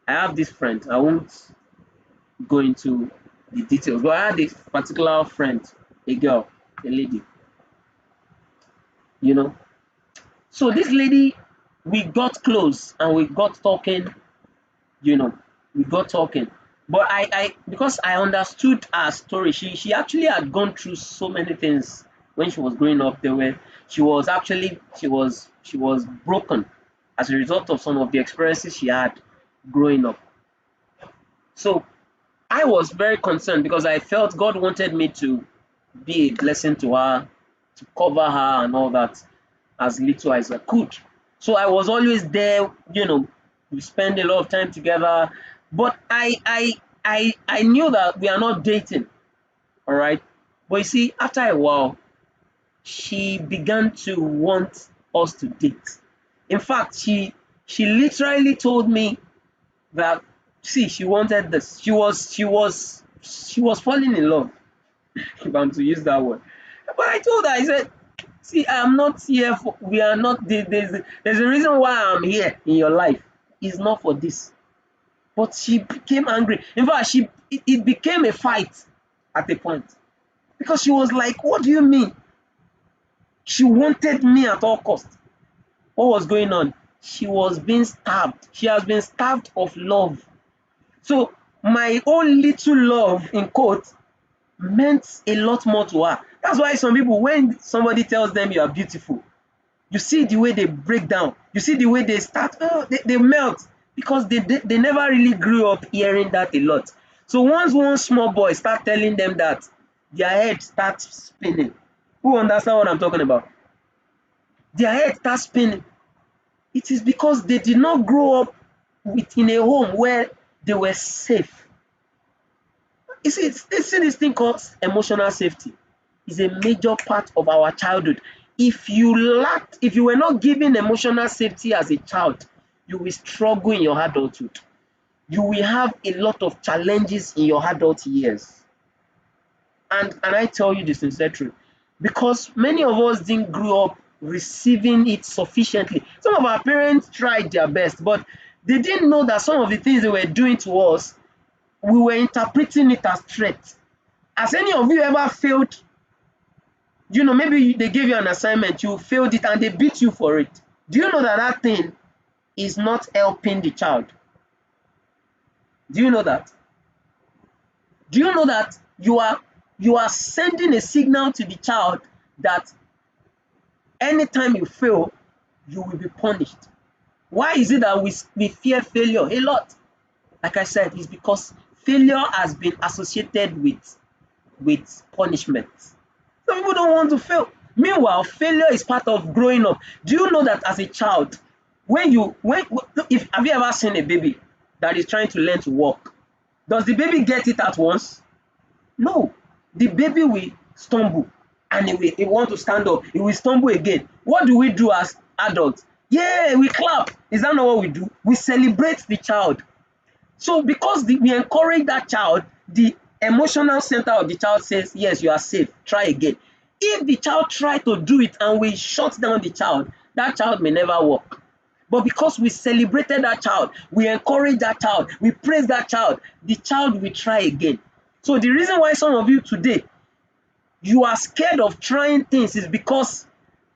I have this friend. I won't go into the details, but I had a particular friend, a girl, a lady. So this lady, we got close and we got talking. We got talking. But I because I understood her story, she actually had gone through so many things when she was growing up, she was actually she was broken as a result of some of the experiences she had growing up. So I was very concerned because I felt God wanted me to be a blessing to her, to cover her and all that as little as I could. So I was always there, we spend a lot of time together. But I knew that we are not dating, all right? But you see, after a while, she began to want us to date. In fact, she literally told me that, see, she wanted this. She was falling in love, if I'm to use that word. But I told her, I said, see, I'm not here for, we are not, there's a reason why I'm here in your life. It's not for this. But she became angry. In fact, it became a fight at a point. Because she was like, what do you mean? She wanted me at all costs. What was going on? She was being starved. She has been starved of love. So my own little love, in quotes, meant a lot more to her. That's why some people, when somebody tells them you are beautiful, you see the way they break down. You see the way they start, they melt, because they never really grew up hearing that a lot. So once one small boy start telling them that, their head starts spinning. Who understand what I'm talking about? Their head starts spinning. It is because they did not grow up in a home where they were safe. You see, this thing called emotional safety is a major part of our childhood. If you were not given emotional safety as a child, you will struggle in your adulthood. You will have a lot of challenges in your adult years. And I tell you the sincere truth, because many of us didn't grow up receiving it sufficiently. Some of our parents tried their best, but they didn't know that some of the things they were doing to us, we were interpreting it as threat. Has any of you ever failed? Maybe they gave you an assignment, you failed it and they beat you for it. Do you know that that thing is not helping the child? Do you know that? Do you know that you are sending a signal to the child that anytime you fail, you will be punished? Why is it that we fear failure a lot? Like I said, it's because failure has been associated with punishment. Some people don't want to fail. Meanwhile, failure is part of growing up. Do you know that as a child, have you ever seen a baby that is trying to learn to walk? Does the baby get it at once? No. The baby will stumble and he want to stand up. He will stumble again. What do we do as adults? Yeah, we clap. Is that not what we do? We celebrate the child. So because we encourage that child, the emotional center of the child says, yes, you are safe, try again. If the child try to do it and we shut down the child, that child may never walk. But because we celebrated that child, we encourage that child, we praise that child, the child will try again. So the reason why some of you today, you are scared of trying things is because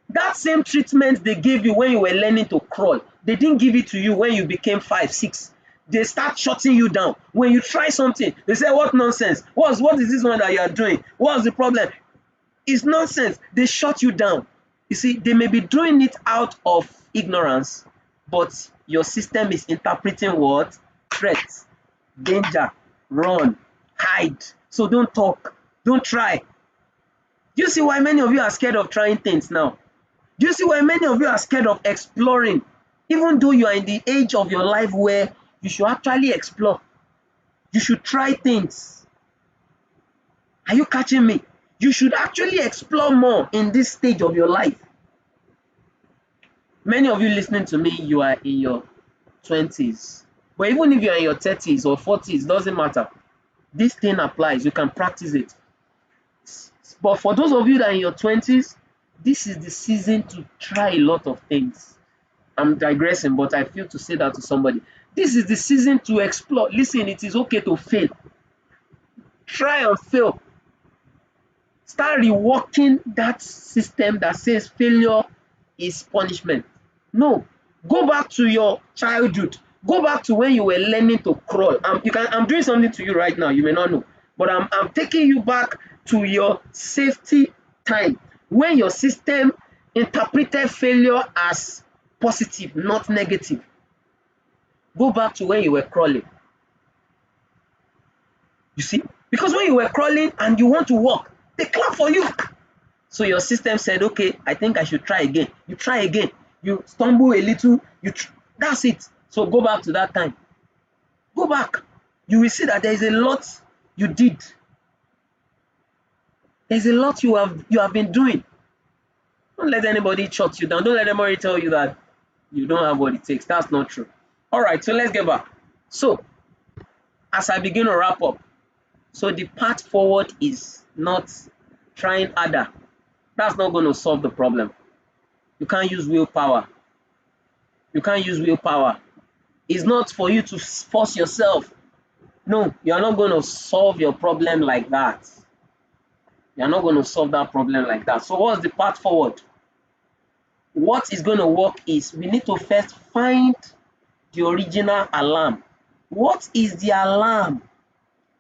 that same treatment they gave you when you were learning to crawl, they didn't give it to you when you became 5, 6. They start shutting you down. When you try something, they say, what nonsense? What is this one that you are doing? What's the problem? It's nonsense. They shut you down. You see, they may be doing it out of ignorance, but your system is interpreting what? Threats, danger, run, hide. So don't talk, don't try. Do you see why many of you are scared of trying things now? Do you see why many of you are scared of exploring? Even though you are in the age of your life where you should actually explore. You should try things. Are you catching me? You should actually explore more in this stage of your life. Many of you listening to me, you are in your 20s. But even if you are in your 30s or 40s, doesn't matter. This thing applies. You can practice it. But for those of you that are in your 20s, this is the season to try a lot of things. I'm digressing, but I feel to say that to somebody. This is the season to explore. Listen, it is okay to fail. Try and fail. Start reworking that system that says failure is punishment. No. Go back to your childhood. Go back to when you were learning to crawl. I'm doing something to you right now. You may not know. But I'm taking you back to your safety time. When your system interpreted failure as positive, not negative. Go back to when you were crawling. You see? Because when you were crawling and you want to walk, they clap for you. So your system said, okay, I think I should try again. You try again. You stumble a little. That's it. So go back to that time. Go back. You will see that there is a lot you did. There's a lot you have been doing. Don't let anybody shut you down. Don't let anybody tell you that you don't have what it takes. That's not true. All right, so let's get back. So as I begin to wrap up, so the path forward is not trying harder. That's not going to solve the problem. You can't use willpower. You can't use willpower. It's not for you to force yourself. No, you're not going to solve your problem like that. You're not going to solve that problem like that. So what's the path forward? What is going to work is we need to first find the original alarm. What is the alarm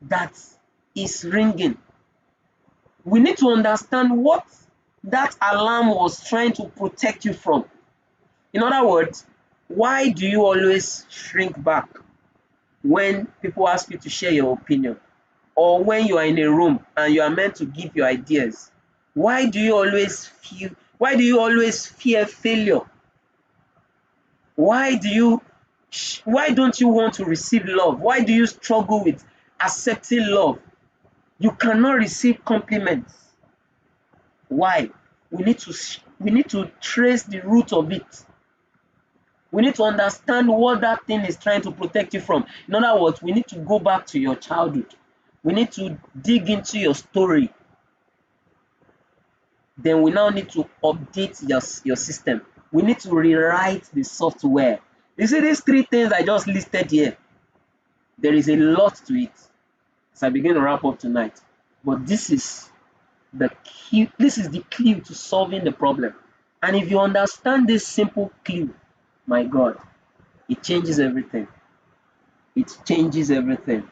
that is ringing? We need to understand what that alarm was trying to protect you from. In other words, why do you always shrink back when people ask you to share your opinion, or when you are in a room and you are meant to give your ideas? Why do you always fear failure? Why don't you want to receive love? Why do you struggle with accepting love? You cannot receive compliments. Why? We need to trace the root of it. We need to understand what that thing is trying to protect you from. In other words, we need to go back to your childhood. We need to dig into your story. Then we now need to update your system. We need to rewrite the software. You see these three things I just listed here. There is a lot to it as I begin to wrap up tonight. But this is the key. This is the clue to solving the problem. And if you understand this simple clue, my God, it changes everything. It changes everything.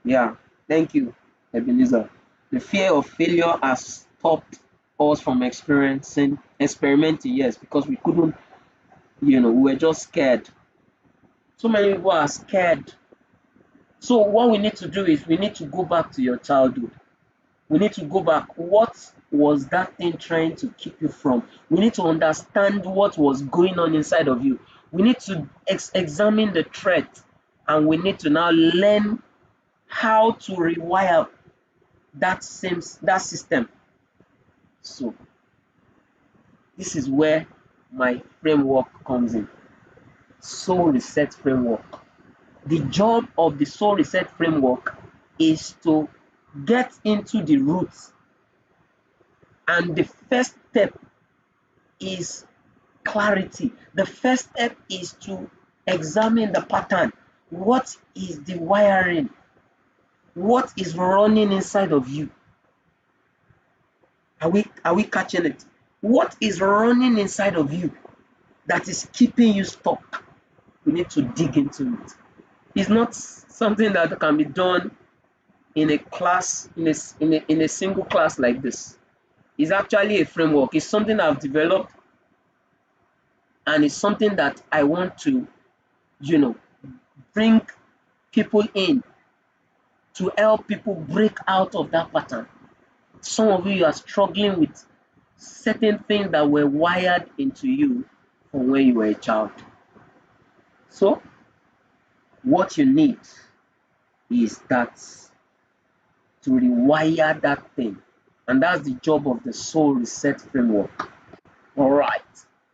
Yeah, thank you, Ebenezer. The fear of failure has stopped us from experimenting, yes, because we couldn't, we were just scared. So many people are scared. So what we need to do is we need to go back to your childhood. We need to go back. What was that thing trying to keep you from? We need to understand what was going on inside of you. We need to examine the threat, and we need to now learn how to rewire that system. So this is where my framework comes in. Soul reset framework. The job of the soul reset framework is to get into the roots, and the first step is clarity. The first step is to examine the pattern. What is the wiring? What is running inside of you? Are we catching it? What is running inside of you that is keeping you stuck? We need to dig into it. It's not something that can be done in a class, in a single class like this. It's actually a framework. It's something I've developed, and it's something that I want to, bring people in to help people break out of that pattern. Some of you are struggling with certain things that were wired into you from when you were a child. So what you need is that to rewire that thing, and that's the job of the soul reset framework. All right,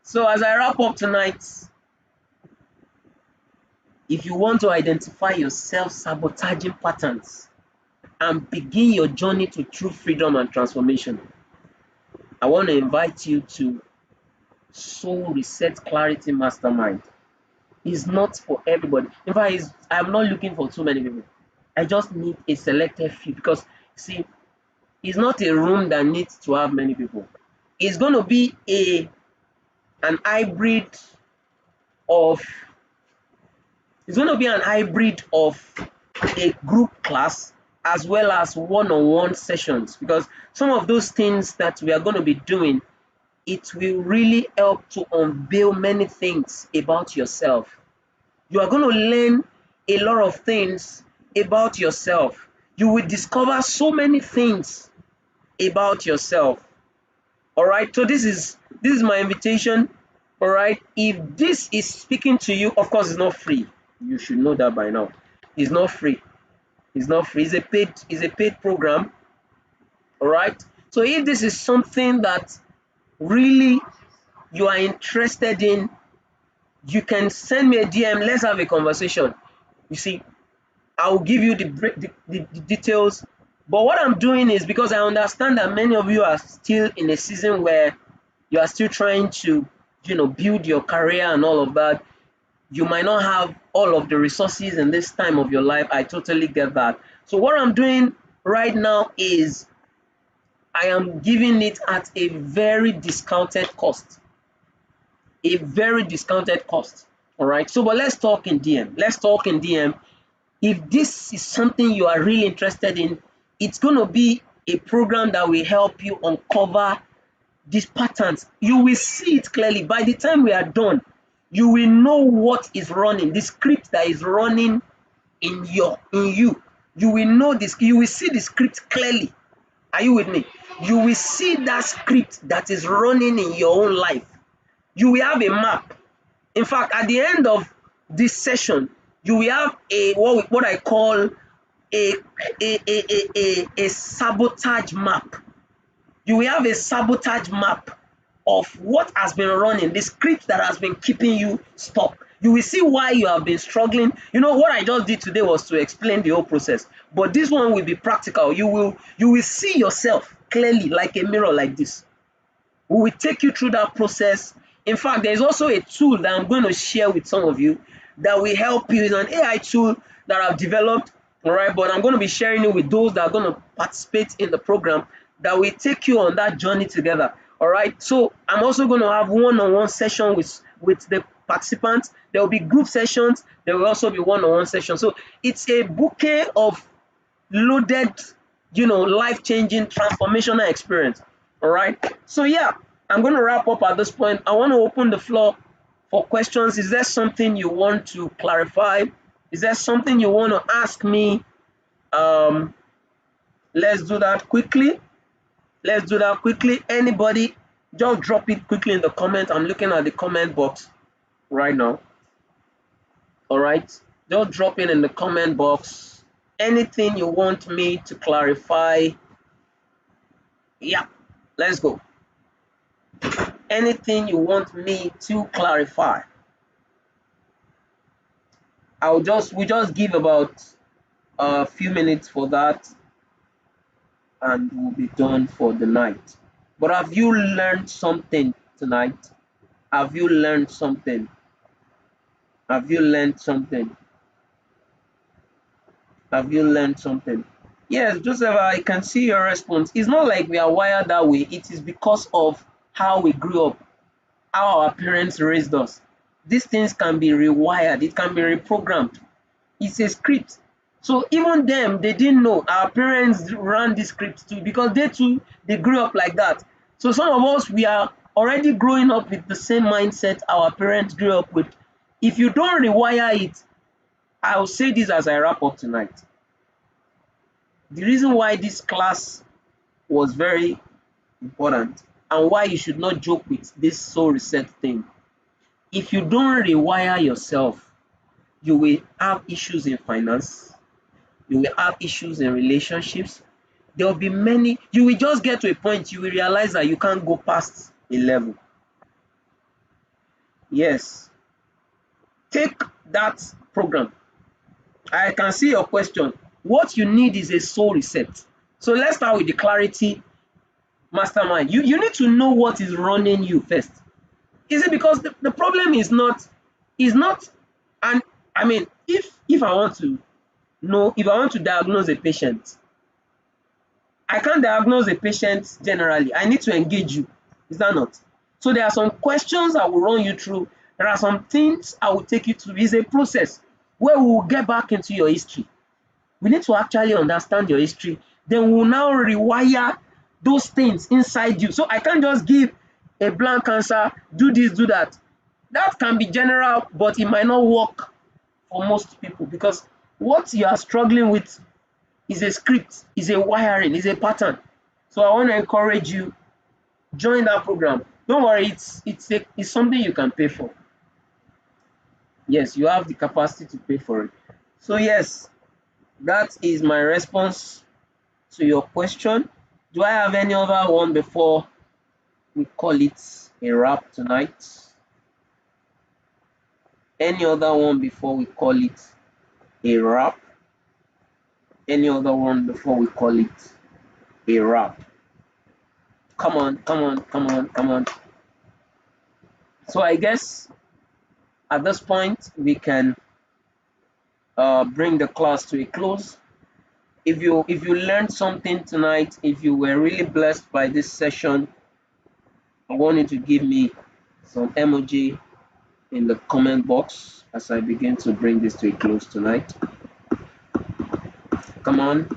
so as I wrap up tonight, if you want to identify your self-sabotaging patterns and begin your journey to true freedom and transformation, I want to invite you to Soul Reset Clarity Mastermind. It's not for everybody. In fact, I'm not looking for too many people. I just need a selected few, because see, it's not a room that needs to have many people. It's going to be an hybrid of a group class as well as one-on-one sessions, because some of those things that we are going to be doing, it will really help to unveil many things about yourself. You are going to learn a lot of things about yourself. You will discover so many things about yourself. All right, so this is my invitation. All right, if this is speaking to you, of course it's not free. You should know that by now. It's not free. It's not free. It's a paid program. All right, so if this is something that really you are interested in, you can send me a DM. Let's have a conversation. You see, I will give you the details. But what I'm doing is because I understand that many of you are still in a season where you are still trying to, build your career and all of that. You might not have all of the resources in this time of your life. I totally get that. So what I'm doing right now is I am giving it at a very discounted cost. A very discounted cost. All right. So, but let's talk in DM. Let's talk in DM. If this is something you are really interested in, it's going to be a program that will help you uncover these patterns. You will see it clearly. By the time we are done, you will know what is running, the script that is running in you. You will know this, you will see the script clearly. Are you with me? You will see that script that is running in your own life. You will have a map. In fact, at the end of this session, you will have a what I call a sabotage map. You will have a sabotage map of what has been running, the script that has been keeping you stuck. You will see why you have been struggling. What I just did today was to explain the whole process, but this one will be practical. You will see yourself clearly like a mirror like this. We will take you through that process. In fact, there is also a tool that I'm going to share with some of you that will help you. It's an AI tool that I've developed, all right, but I'm going to be sharing it with those that are going to participate in the program that will take you on that journey together, all right? So I'm also going to have one-on-one session with the participants. There will be group sessions. There will also be one-on-one sessions. So it's a bouquet of loaded, life-changing, transformational experience, all right? So yeah, I'm going to wrap up at this point. I want to open the floor for questions. Is there something you want to clarify? Is there something you want to ask me? Let's do that quickly. Anybody, just drop it quickly in the comment. I'm looking at the comment box right now. All right, just drop it in the comment box. Anything you want me to clarify? Yeah, let's go. Anything you want me to clarify? We just give about a few minutes for that, and we'll be done for the night. But have you learned something tonight? Have you learned something? Have you learned something? Have you learned something? Yes, Joseph, I can see your response. It's not like we are wired that way. It is because of how we grew up, how our parents raised us. These things can be rewired. It can be reprogrammed. It's a script. So even them, they didn't know. Our parents ran the script too, because they grew up like that. So some of us, we are already growing up with the same mindset our parents grew up with. If you don't rewire it, I'll say this as I wrap up tonight. The reason why this class was very important and why you should not joke with this soul reset thing. If you don't rewire yourself, you will have issues in finance, you will have issues in relationships. There will be many. You will just get to a point you will realize that you can't go past a level. Yes. Take that program. I can see your question. What you need is a soul reset. So let's start with the clarity mastermind. You need to know what is running you first. Is it because the problem is not, and I mean, if I want to know, if I want to diagnose a patient, I can't diagnose a patient generally. I need to engage you. Is that not? So there are some questions I will run you through. There are some things I will take you through. It's a process where we will get back into your history. We need to actually understand your history. Then we'll now rewire those things inside you. So I can't just give a blank answer, do this, do that. That can be general, but it might not work for most people, because what you are struggling with is a script, is a wiring, is a pattern. So I want to encourage you, join that program. Don't worry, it's something you can pay for. Yes, you have the capacity to pay for it. So yes, that is my response to your question. Do I have any other one before we call it a wrap tonight? Any other one before we call it a wrap? Any other one before we call it a wrap? Come on, come on, come on, come on. So I guess at this point we can bring the class to a close. If you learned something tonight, if you were really blessed by this session, I want you to give me some emoji in the comment box as I begin to bring this to a close tonight. Come on,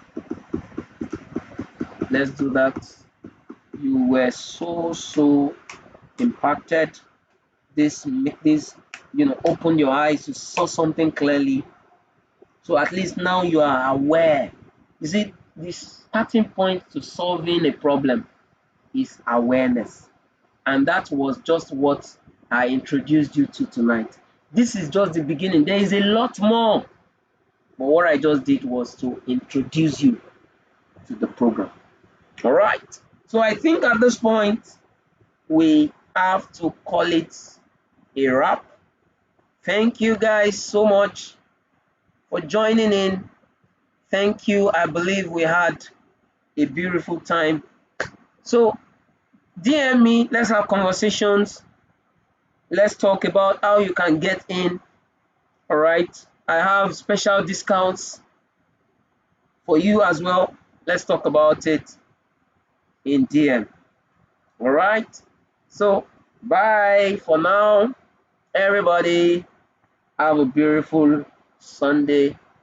let's do that. You were so impacted. This opened your eyes, you saw something clearly. So at least now you are aware. You see, the starting point to solving a problem is awareness. And that was just what I introduced you to tonight. This is just the beginning. There is a lot more. But what I just did was to introduce you to the program. All right. So I think at this point, we have to call it a wrap. Thank you guys so much for joining in. Thank you. I believe we had a beautiful time. So DM me, let's have conversations. Let's talk about how you can get in. All right. I have special discounts for you as well. Let's talk about it in DM. All right. So bye for now, everybody. Have a beautiful Sunday.